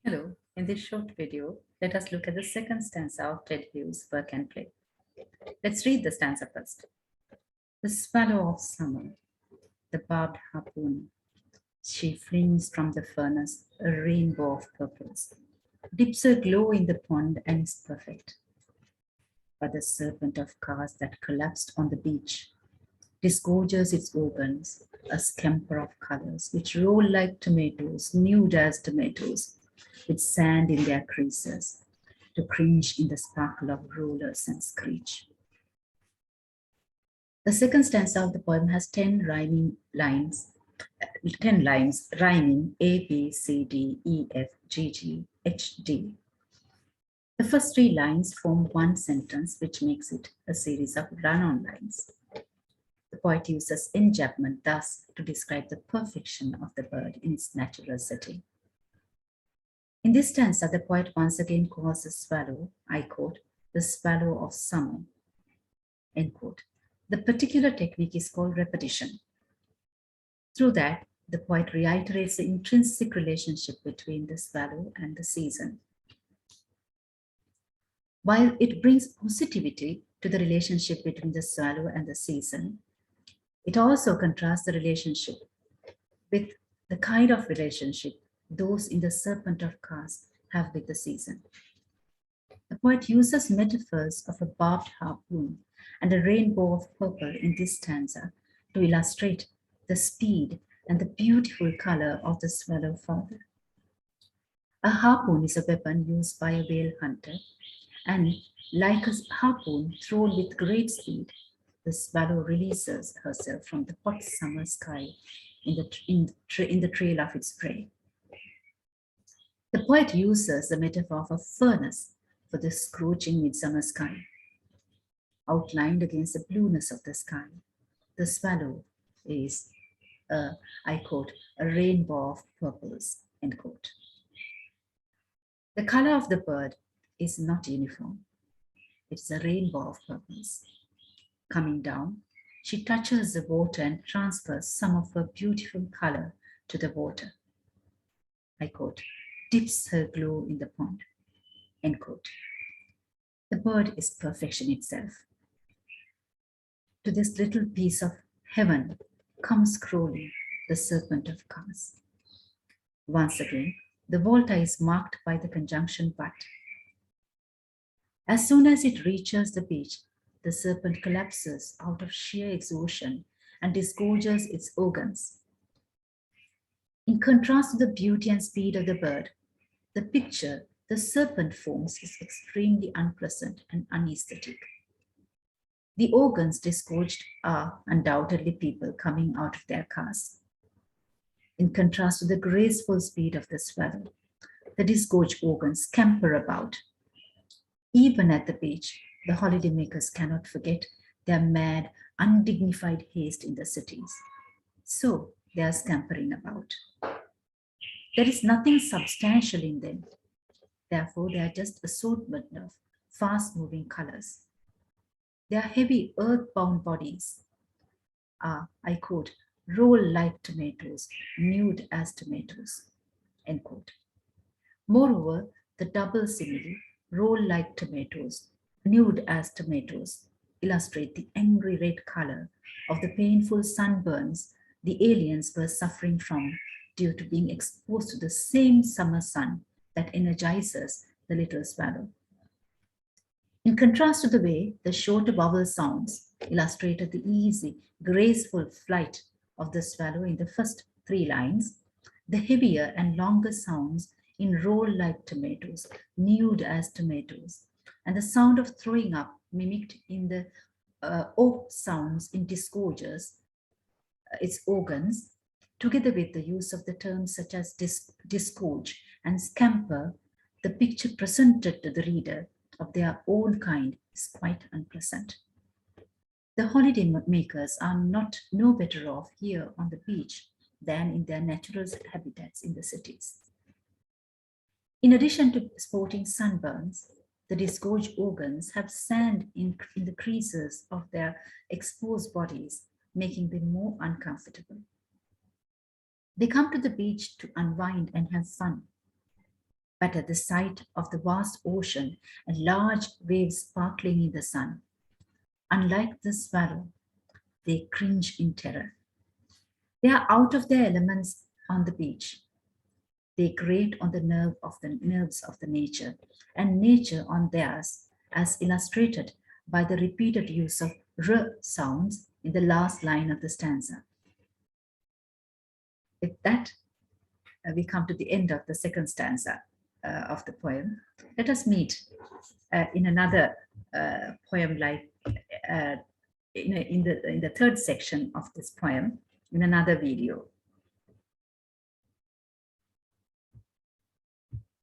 Hello, in this short video, let us look at the second stanza of Ted Hughes' Work and Play. Let's read the stanza first. The swallow of summer, the barbed harpoon, she flings from the furnace a rainbow of purples, dips her glow in the pond and is perfect. But the serpent of cars that collapsed on the beach disgorges its organs, a scamper of colors which roll like tomatoes, nude as tomatoes, with sand in their creases, to cringe in the sparkle of rollers and screech. The second stanza of the poem has 10 lines rhyming A, B, C, D, E, F, G, G, H, D. The first 3 lines form one sentence, which makes it a series of run-on lines. The poet uses enjambment thus to describe the perfection of the bird in its natural setting. In this stanza, the poet once again calls the swallow, I quote, the swallow of summer, end quote. The particular technique is called repetition. Through that, the poet reiterates the intrinsic relationship between the swallow and the season. While it brings positivity to the relationship between the swallow and the season, it also contrasts the relationship with the kind of relationship those in the serpent of cars have with the season. The poet uses metaphors of a barbed harpoon and a rainbow of purple in this stanza to illustrate the speed and the beautiful color of the swallow father. A harpoon is a weapon used by a whale hunter, and like a harpoon thrown with great speed, the swallow releases herself from the hot summer sky in the trail of its prey. The poet uses the metaphor of a furnace for the scorching midsummer sky. Outlined against the blueness of the sky, the swallow is, I quote, a rainbow of purples, end quote. The color of the bird is not uniform. It is a rainbow of purples. Coming down, she touches the water and transfers some of her beautiful color to the water. I quote, dips her glow in the pond, end quote. The bird is perfection itself. To this little piece of heaven comes crawling the serpent of cars. Once again, the volta is marked by the conjunction but. As soon as it reaches the beach, the serpent collapses out of sheer exhaustion and disgorges its organs. In contrast to the beauty and speed of the bird, the picture the serpent forms is extremely unpleasant and unaesthetic. The organs disgorged are undoubtedly people coming out of their cars. In contrast to the graceful speed of the swallow, the disgorged organs scamper about. Even at the beach, the holidaymakers cannot forget their mad, undignified haste in the cities. So they are scampering about. There is nothing substantial in them. Therefore, they are just assortment of fast-moving colors. Their heavy earth-bound bodies are, I quote, roll like tomatoes, nude as tomatoes, end quote. Moreover, the double simile, roll like tomatoes, nude as tomatoes, illustrate the angry red color of the painful sunburns the aliens were suffering from due to being exposed to the same summer sun that energizes the little swallow. In contrast to the way the shorter vowel sounds illustrated the easy, graceful flight of the swallow in the first 3 lines, the heavier and longer sounds in roll like tomatoes, nude as tomatoes, and the sound of throwing up mimicked in the O sounds in disgorges, its organs, together with the use of the terms such as disgorge and scamper, the picture presented to the reader of their own kind is quite unpleasant. The holiday makers are no better off here on the beach than in their natural habitats in the cities. In addition to sporting sunburns, the disgorged organs have sand in the creases of their exposed bodies, making them more uncomfortable. They come to the beach to unwind and have fun. but at the sight of the vast ocean and large waves sparkling in the sun, unlike the swallow, they cringe in terror. They are out of their elements on the beach. They grate on the nerves of the nature, and nature on theirs, as illustrated by the repeated use of r sounds in the last line of the stanza. With that, we come to the end of the second stanza of the poem. Let us meet in another poem like in the third section of this poem in another video.